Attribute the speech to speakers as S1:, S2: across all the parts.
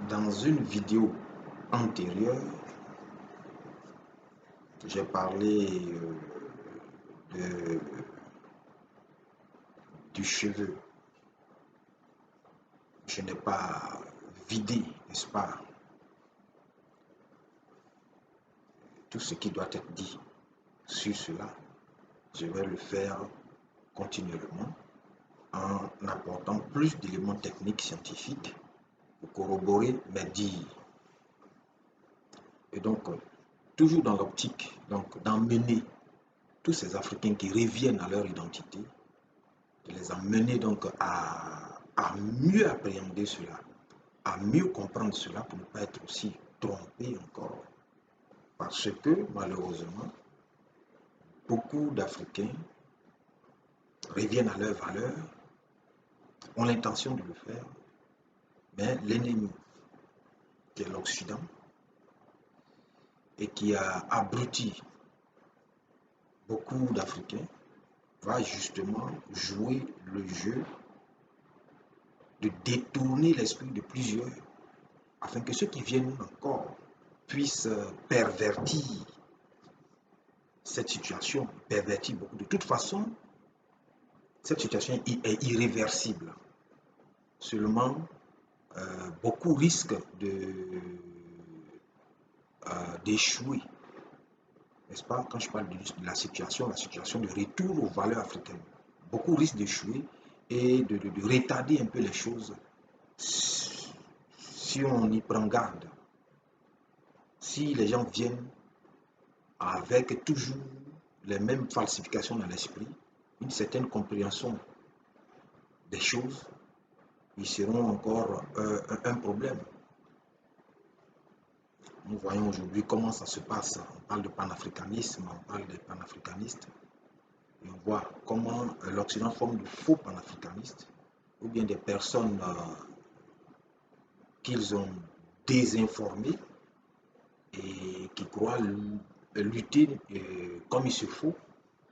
S1: Dans une vidéo antérieure, j'ai parlé du cheveu. Je n'ai pas vidé, n'est-ce pas, tout ce qui doit être dit sur cela. Je vais le faire continuellement en apportant plus d'éléments techniques scientifiques pour corroborer mes dires. Et donc, toujours dans l'optique d'emmener tous ces Africains qui reviennent à leur identité, de les emmener donc à mieux appréhender cela, à mieux comprendre cela pour ne pas être aussi trompés encore. Parce que malheureusement, beaucoup d'Africains reviennent à leurs valeurs, ont l'intention de le faire, mais l'ennemi, qui est l'Occident, et qui a abruti beaucoup d'Africains, va justement jouer le jeu de détourner l'esprit de plusieurs, afin que ceux qui viennent encore puissent pervertir cette situation, pervertir beaucoup. De toute façon, cette situation est irréversible. Seulement, beaucoup risquent d'échouer. N'est-ce pas? Quand je parle de la situation de retour aux valeurs africaines, beaucoup risquent d'échouer et de retarder un peu les choses si on y prend garde. Si les gens viennent avec toujours les mêmes falsifications dans l'esprit, une certaine compréhension des choses, ils seront encore un problème. Nous voyons aujourd'hui comment ça se passe. On parle de panafricanisme, on parle des panafricanistes, et on voit comment l'Occident forme de faux panafricanistes, ou bien des personnes qu'ils ont désinformées et qui croient lutter comme il se faut,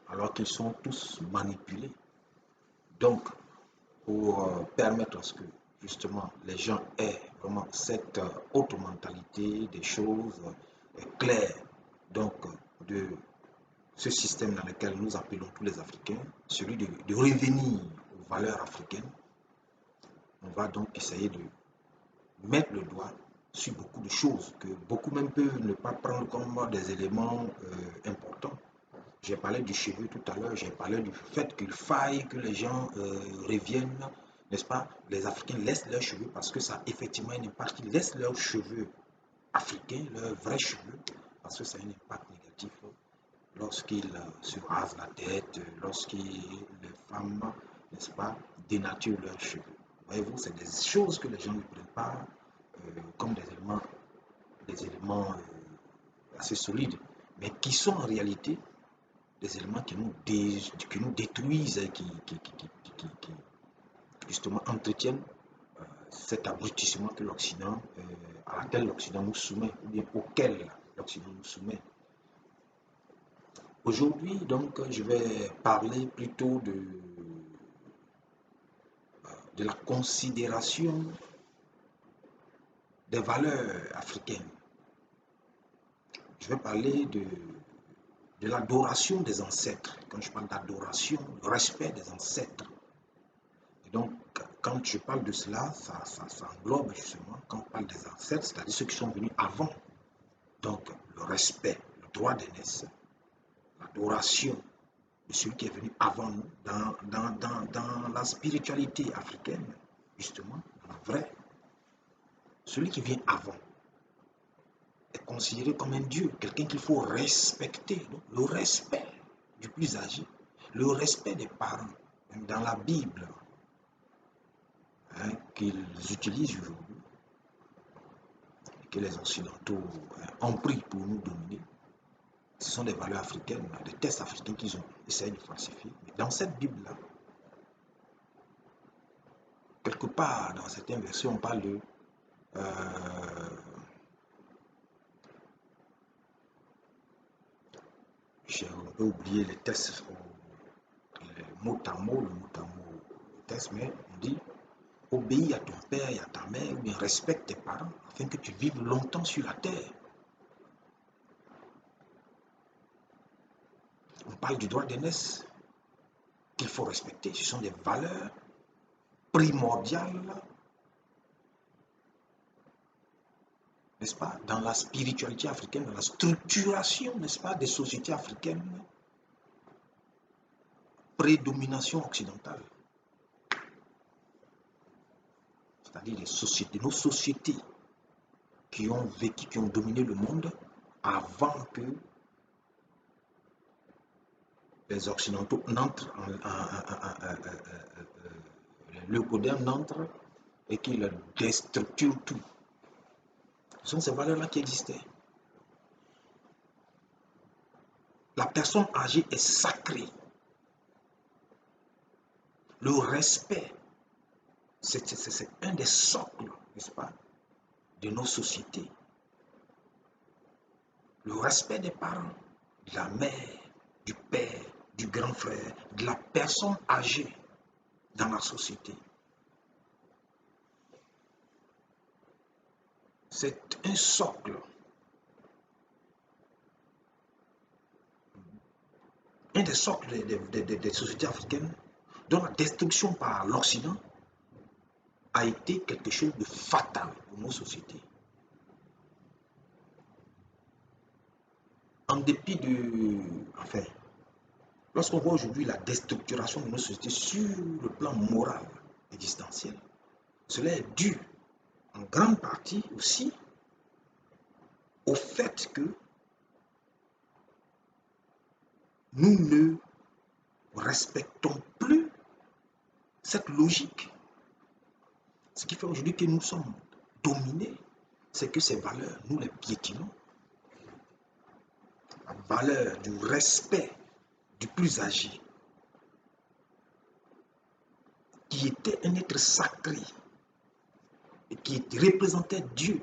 S1: alors qu'ils sont tous manipulés. Donc, pour permettre à ce que justement les gens aient vraiment cette autre mentalité des choses claires, donc de ce système dans lequel nous appelons tous les Africains, celui de revenir aux valeurs africaines, on va donc essayer de mettre le doigt sur beaucoup de choses que beaucoup même peuvent ne pas prendre comme des éléments importants. J'ai parlé du cheveu tout à l'heure, j'ai parlé du fait qu'il faille que les gens reviennent, n'est-ce pas? Les Africains laissent leurs cheveux parce que ça a effectivement un impact. Ils laissent leurs cheveux africains, leurs vrais cheveux, parce que ça a un impact négatif lorsqu'ils se rasent la tête, lorsque les femmes, n'est-ce pas, dénaturent leurs cheveux. Voyez-vous, c'est des choses que les gens ne prennent pas comme des éléments assez solides, mais qui sont en réalité des éléments qui nous détruisent et qui justement entretiennent cet abrutissement que l'Occident, à laquelle l'Occident nous soumet, ou bien auquel l'Occident nous soumet. Aujourd'hui, donc, je vais parler plutôt de la considération des valeurs africaines. Je vais parler de l'adoration des ancêtres. Quand je parle d'adoration, le respect des ancêtres. Et donc, quand je parle de cela, ça englobe justement, quand on parle des ancêtres, c'est-à-dire ceux qui sont venus avant. Donc, le respect, le droit d'aînesse, l'adoration de celui qui est venu avant nous, dans la spiritualité africaine, justement, dans la vraie. Celui qui vient avant est considéré comme un dieu, quelqu'un qu'il faut respecter. Donc, le respect du plus âgé, le respect des parents, même dans la Bible, qu'ils utilisent aujourd'hui, et que les Occidentaux ont pris pour nous dominer, ce sont des valeurs africaines, des textes africains qu'ils ont essayé de falsifier. Mais dans cette Bible-là, quelque part, dans certaines versions, on parle de j'ai un peu oublié les textes, le mot à mot, le test, mais on dit obéis à ton père et à ta mère, ou bien respecte tes parents, afin que tu vives longtemps sur la terre. On parle du droit d'aînesse qu'il faut respecter. Ce sont des valeurs primordiales, n'est-ce pas, dans la spiritualité africaine, dans la structuration, n'est-ce pas, des sociétés africaines, prédomination occidentale. C'est-à-dire les sociétés, nos sociétés qui ont vécu, qui ont dominé le monde avant que les Occidentaux n'entrent, l'Européen n'entre et qu'ils déstructurent tout. Ce sont ces valeurs-là qui existaient. La personne âgée est sacrée. Le respect, c'est un des socles, n'est-ce pas, de nos sociétés. Le respect des parents, de la mère, du père, du grand frère, de la personne âgée dans la société. C'est un socle. Un des socles des sociétés africaines dont la destruction par l'Occident a été quelque chose de fatal pour nos sociétés. En dépit de... Enfin, lorsqu'on voit aujourd'hui la déstructuration de nos sociétés sur le plan moral, existentiel, cela est dû en grande partie aussi au fait que nous ne respectons plus cette logique. Ce qui fait aujourd'hui que nous sommes dominés, c'est que ces valeurs, nous les piétinons. La valeur du respect du plus âgé, qui était un être sacré et qui représentait Dieu.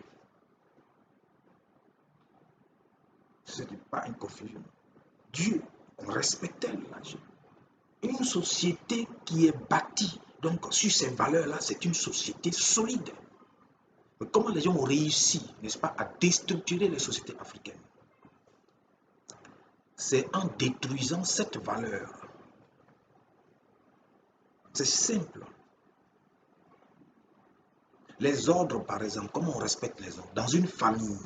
S1: Ce n'est pas une confusion. Dieu, on respectait l'âge. Une société qui est bâtie donc sur ces valeurs-là, c'est une société solide. Mais comment les gens ont réussi, n'est-ce pas, à déstructurer les sociétés africaines? C'est en détruisant cette valeur. C'est simple. Les ordres, par exemple, comment on respecte les ordres? Dans une famille,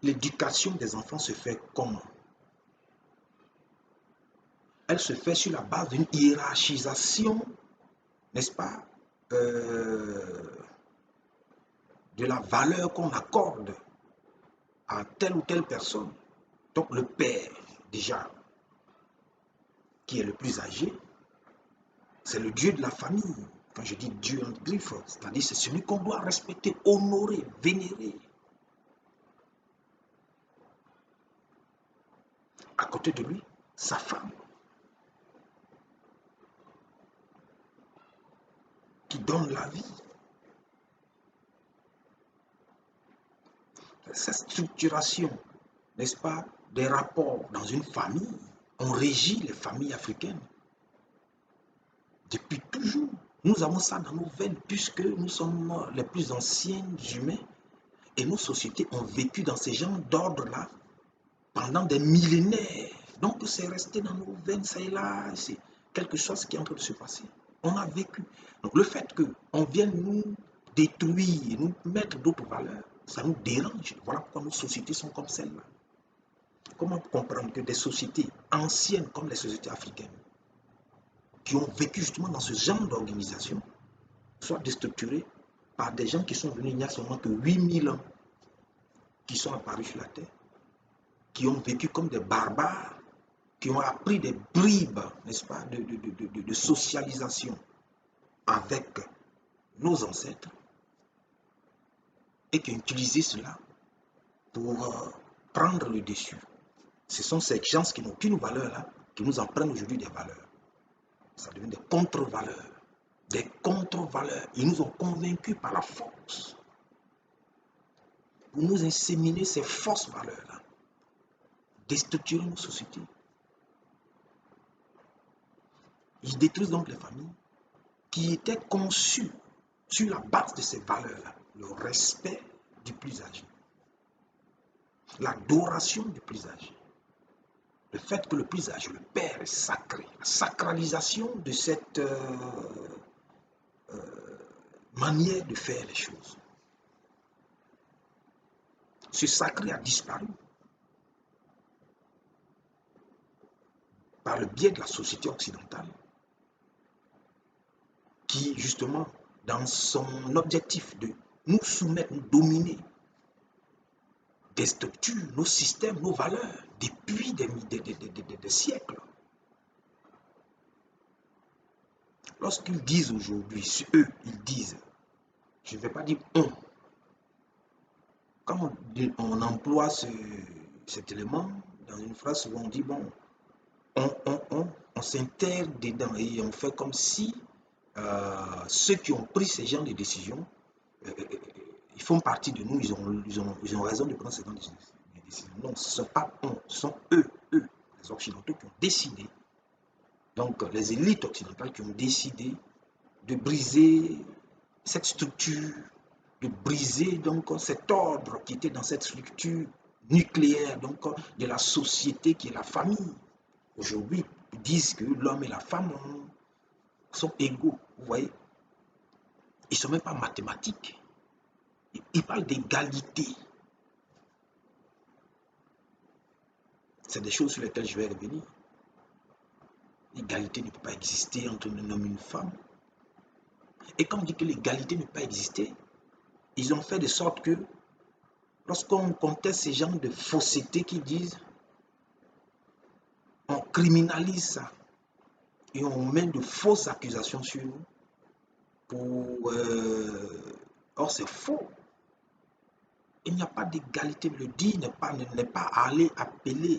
S1: l'éducation des enfants se fait comment? Elle se fait sur la base d'une hiérarchisation, n'est-ce pas, de la valeur qu'on accorde à telle ou telle personne. Donc le père, déjà, qui est le plus âgé, c'est le Dieu de la famille. Quand je dis Dieu entre griffes, c'est-à-dire c'est celui qu'on doit respecter, honorer, vénérer. À côté de lui, sa femme, qui donne la vie. Cette structuration, n'est-ce pas, des rapports dans une famille, on régit les familles africaines. Depuis toujours, nous avons ça dans nos veines, puisque nous sommes les plus anciens humains et nos sociétés ont vécu dans ces genres d'ordre-là pendant des millénaires. Donc c'est resté dans nos veines, ça et là, c'est quelque chose qui est en train de se passer. On a vécu. Donc le fait qu'on vienne nous détruire, nous mettre d'autres valeurs, ça nous dérange. Voilà pourquoi nos sociétés sont comme celles-là. Comment comprendre que des sociétés anciennes comme les sociétés africaines, qui ont vécu justement dans ce genre d'organisation, soient déstructurées par des gens qui sont venus il n'y a seulement que 8000 ans, qui sont apparus sur la terre, qui ont vécu comme des barbares, qui ont appris des bribes, n'est-ce pas, de socialisation avec nos ancêtres et qui ont utilisé cela pour prendre le dessus. Ce sont ces gens qui n'ont aucune valeur là, qui nous en prennent aujourd'hui des valeurs. Ça devient des contre-valeurs. Des contre-valeurs. Ils nous ont convaincus par la force pour nous inséminer ces fausses valeurs-là, déstructurer nos sociétés. Ils détruisent donc les familles qui étaient conçues sur la base de ces valeurs-là. Le respect du plus âgé, l'adoration du plus âgé, le fait que le plus âgé, le père, est sacré, la sacralisation de cette manière de faire les choses. Ce sacré a disparu par le biais de la société occidentale qui, justement, dans son objectif de nous soumettre, nous dominer, déstructure nos systèmes, nos valeurs, depuis des siècles. Lorsqu'ils disent aujourd'hui, eux, ils disent, je ne vais pas dire on, quand on emploie cet élément dans une phrase, souvent on dit, bon, on s'intègre dedans et on fait comme si ceux qui ont pris ces genres de décisions, ils font partie de nous, ils ont raison de prendre ces genres de décisions. Non, ce ne sont pas on, ce sont eux, les Occidentaux qui ont décidé, donc les élites occidentales qui ont décidé de briser cette structure, de briser donc cet ordre qui était dans cette structure nucléaire donc de la société qui est la famille. Aujourd'hui, ils disent que l'homme et la femme sont égaux, vous voyez. Ils ne sont même pas mathématiques. Ils parlent d'égalité. C'est des choses sur lesquelles je vais revenir. L'égalité ne peut pas exister entre un homme et une femme. Et quand on dit que l'égalité ne peut pas exister, ils ont fait de sorte que lorsqu'on conteste ces gens de fausseté qui disent, on criminalise ça et on met de fausses accusations sur nous. Or, c'est faux. Il n'y a pas d'égalité. Le dire n'est pas aller appeler,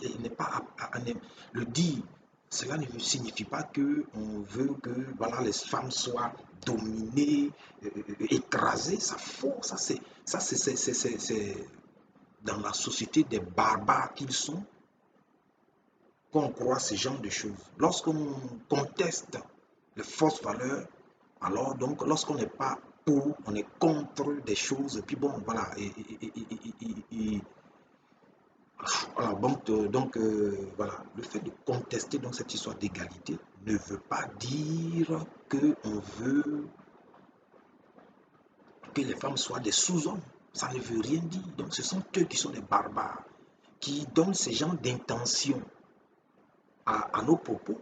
S1: le dire. Cela ne signifie pas qu'on veut que voilà, les femmes soient dominées, écrasées. C'est faux. Ça, c'est dans la société des barbares qu'ils sont qu'on croit ce genre de choses. Lorsqu'on conteste les fausses valeurs, alors donc lorsqu'on n'est pas pour, on est contre des choses, et puis bon, voilà. Alors, voilà, le fait de contester donc cette histoire d'égalité ne veut pas dire qu'on veut que les femmes soient des sous-hommes. Ça ne veut rien dire. Donc ce sont eux qui sont des barbares, qui donnent ce genre d'intention à nos propos,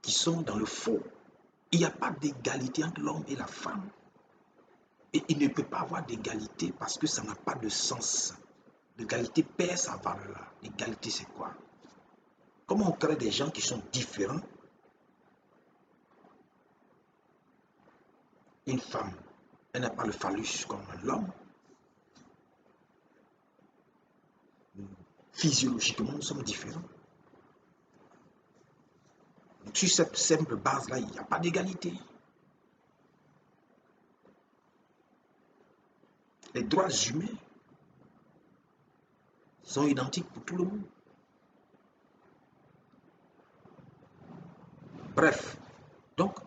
S1: qui sont dans le faux. Il n'y a pas d'égalité entre l'homme et la femme. Et il ne peut pas avoir d'égalité parce que ça n'a pas de sens. L'égalité perd sa valeur. L'égalité, c'est quoi? Comment on crée des gens qui sont différents? Une femme, elle n'a pas le phallus comme l'homme. Physiologiquement, nous sommes différents. Donc, sur cette simple base-là, il n'y a pas d'égalité. Les droits humains sont identiques pour tout le monde. Bref, donc,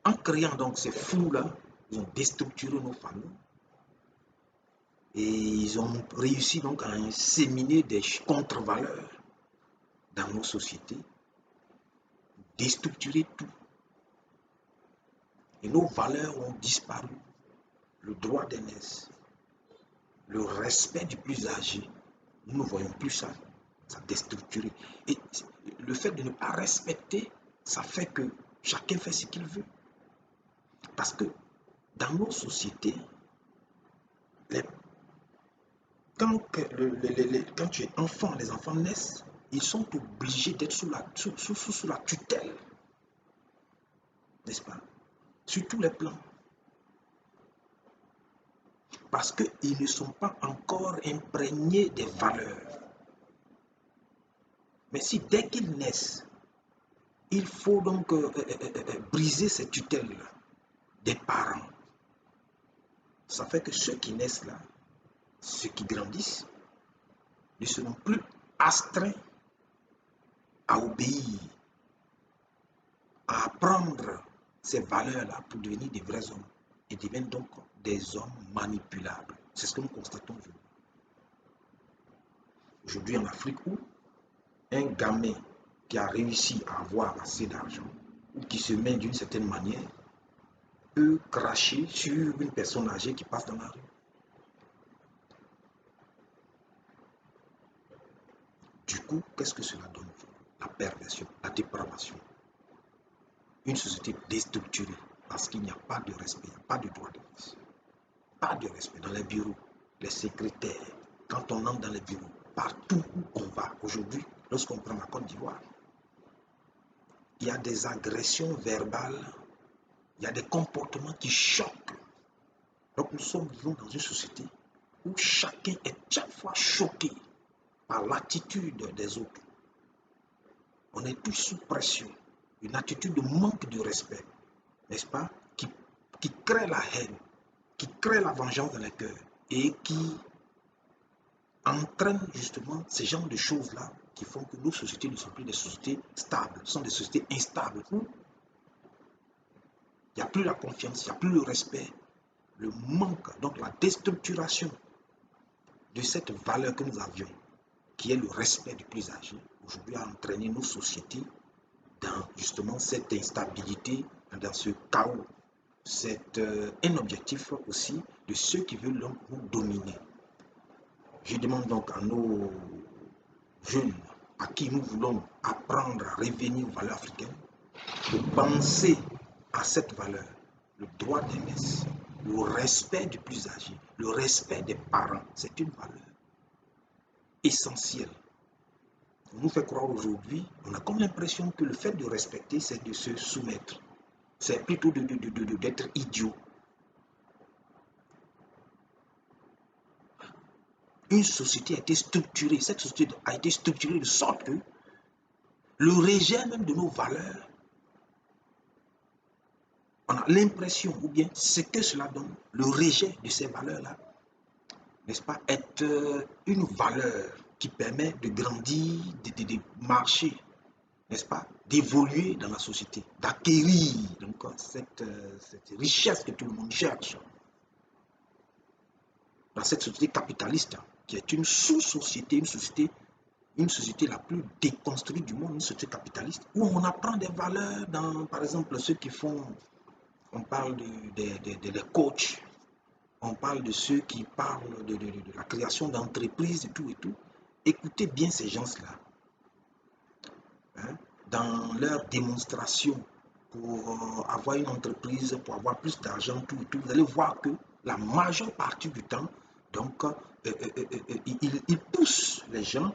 S1: en créant donc ces fous-là, ils ont déstructuré nos familles et ils ont réussi donc à inséminer des contre-valeurs dans nos sociétés, déstructurer tout. Et nos valeurs ont disparu. Le droit d'aînesse, le respect du plus âgé, nous ne voyons plus ça. Ça a déstructuré. Et le fait de ne pas respecter, ça fait que chacun fait ce qu'il veut. Parce que dans nos sociétés, quand tu es enfant, les enfants naissent, ils sont obligés d'être sous la tutelle, n'est-ce pas? Sur tous les plans. Parce qu'ils ne sont pas encore imprégnés des valeurs. Mais si dès qu'ils naissent, il faut donc briser cette tutelle des parents, ça fait que ceux qui naissent là, ceux qui grandissent, ne seront plus astreints à obéir à apprendre ces valeurs-là pour devenir des vrais hommes et deviennent donc des hommes manipulables. C'est ce que nous constatons aujourd'hui. Aujourd'hui en Afrique, où un gamin qui a réussi à avoir assez d'argent ou qui se met d'une certaine manière peut cracher sur une personne âgée qui passe dans la rue. Du coup, qu'est-ce que cela donne? La perversion, la dépravation. Une société déstructurée parce qu'il n'y a pas de respect, il n'y a pas de droit de vote. Pas de respect dans les bureaux, les secrétaires, quand on entre dans les bureaux, partout où on va. Aujourd'hui, lorsqu'on prend la Côte d'Ivoire, il y a des agressions verbales, il y a des comportements qui choquent. Donc nous vivons dans une société où chacun est chaque fois choqué par l'attitude des autres. On est tous sous pression, une attitude de manque de respect, n'est-ce pas, qui crée la haine, qui crée la vengeance dans les cœurs et qui entraîne justement ces genres de choses-là qui font que nos sociétés ne sont plus des sociétés stables, sont des sociétés instables où il n'y a plus la confiance, il n'y a plus le respect, le manque, donc la déstructuration de cette valeur que nous avions, qui est le respect du plus âgé, aujourd'hui a entraîné nos sociétés dans justement cette instabilité, dans ce chaos. C'est un objectif aussi de ceux qui veulent donc nous dominer. Je demande donc à nos jeunes à qui nous voulons apprendre à revenir aux valeurs africaines, de penser à cette valeur, le droit d'aînesse, le respect du plus âgé, le respect des parents, c'est une valeur essentielle. On nous fait croire aujourd'hui, on a comme l'impression que le fait de respecter, c'est de se soumettre. C'est plutôt d'être idiot. Une société a été structurée, cette société a été structurée de sorte que le rejet même de nos valeurs, on a l'impression, ou bien ce que cela donne, le rejet de ces valeurs-là, n'est-ce pas, est une valeur qui permet de grandir, de marcher, n'est-ce pas, d'évoluer dans la société, d'acquérir donc cette richesse que tout le monde cherche. Dans cette société capitaliste, qui est une sous-société, une société la plus déconstruite du monde, une société capitaliste, où on apprend des valeurs dans, par exemple, ceux qui font, on parle des coachs, on parle de ceux qui parlent de la création d'entreprises et tout et tout. Écoutez bien ces gens-là, hein, dans leur démonstration pour avoir une entreprise, pour avoir plus d'argent, tout et tout, vous allez voir que la majeure partie du temps, donc, ils poussent les gens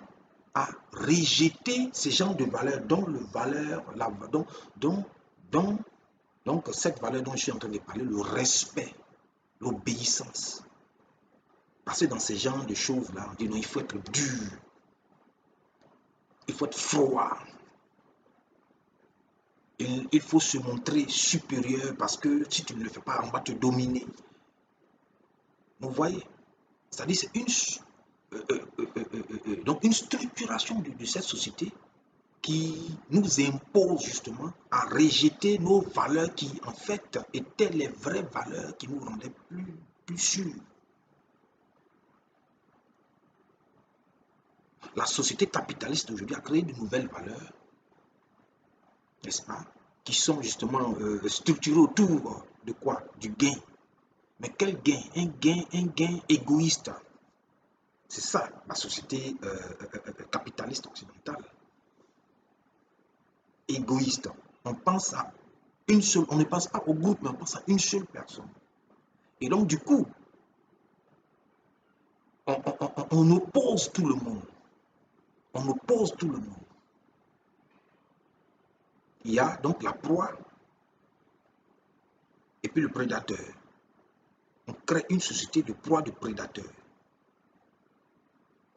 S1: à rejeter ces genres de valeurs, dont le valeur, donc cette valeur dont je suis en train de parler, le respect, l'obéissance. Parce que dans ces genres de choses-là, on dit non, il faut être dur, il faut être froid, il faut se montrer supérieur parce que si tu ne le fais pas, on va te dominer. Vous voyez? C'est-à-dire c'est donc une structuration de cette société qui nous impose justement à rejeter nos valeurs qui en fait étaient les vraies valeurs qui nous rendaient plus sûrs. La société capitaliste aujourd'hui a créé de nouvelles valeurs, n'est-ce pas, qui sont justement structurées autour de quoi? Du gain. Mais quel gain? Un gain égoïste. C'est ça la société capitaliste occidentale. Égoïste. On pense à une seule, on ne pense pas au groupe, mais on pense à une seule personne. Et donc du coup, on oppose tout le monde. On oppose tout le monde. Il y a donc la proie et puis le prédateur. On crée une société de proie, de prédateur.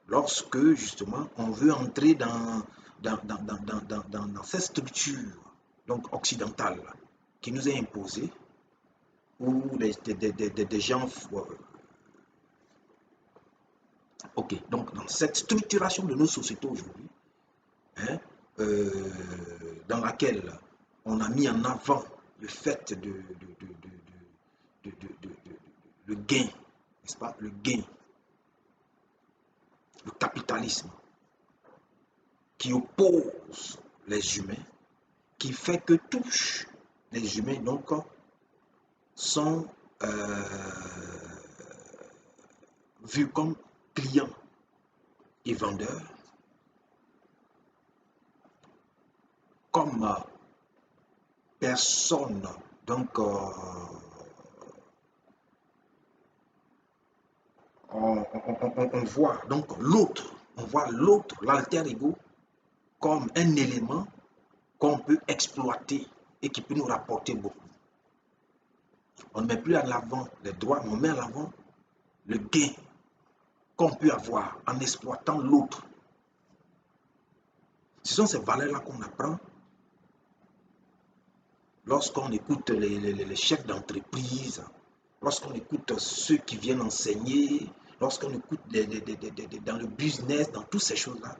S1: Lorsque justement on veut entrer dans cette structure donc occidentale qui nous est imposée, où des gens... Ok, donc dans cette structuration de nos sociétés aujourd'hui, hein, dans laquelle on a mis en avant le fait le gain, n'est-ce pas? Le gain, le capitalisme qui oppose les humains, qui fait que tous les humains donc sont vus comme clients et vendeurs, comme personne, donc on voit donc l'autre, on voit l'autre, l'alter ego, comme un élément qu'on peut exploiter et qui peut nous rapporter beaucoup. On ne met plus en avant les droits, mais on met en avant le gain qu'on peut avoir en exploitant l'autre. Ce sont ces valeurs-là qu'on apprend lorsqu'on écoute les chefs d'entreprise, lorsqu'on écoute ceux qui viennent enseigner, lorsqu'on écoute dans le business, dans toutes ces choses-là.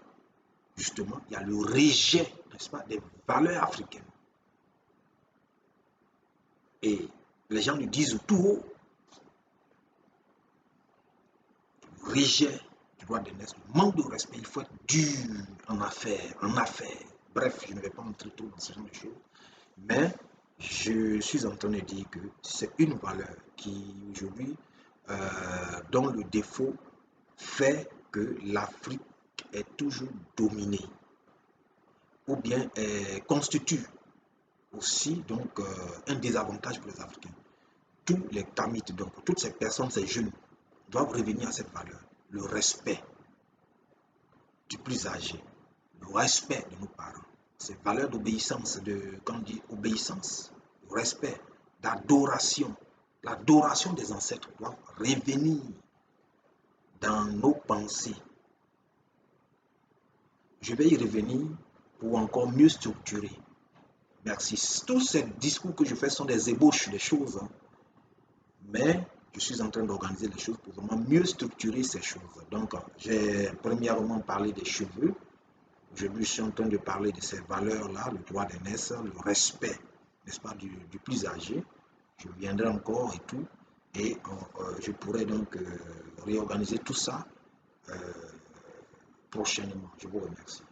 S1: Justement, il y a le rejet, n'est-ce pas, des valeurs africaines. Et les gens nous disent tout haut, rejet du droit d'aînesse, manque de respect, il faut être dur en affaires, Bref, je ne vais pas entrer trop dans ce genre de choses, mais je suis en train de dire que c'est une valeur qui aujourd'hui, dont le défaut fait que l'Afrique est toujours dominée, ou bien constitue aussi donc un désavantage pour les Africains. Tous les Tamites, donc toutes ces personnes, ces jeunes, doivent revenir à cette valeur, le respect du plus âgé, le respect de nos parents, ces valeurs d'obéissance, comme on dit, obéissance, le respect, l'adoration des ancêtres doit revenir dans nos pensées. Je vais y revenir pour encore mieux structurer. Merci. Tous ces discours que je fais sont des ébauches des choses, hein. Mais je suis en train d'organiser les choses pour vraiment mieux structurer ces choses. Donc, j'ai premièrement parlé des cheveux. Aujourd'hui, je suis en train de parler de ces valeurs-là, le droit d'aînesse, le respect, n'est-ce pas, du plus âgé. Je viendrai encore et tout. Et je pourrai donc réorganiser tout ça prochainement. Je vous remercie.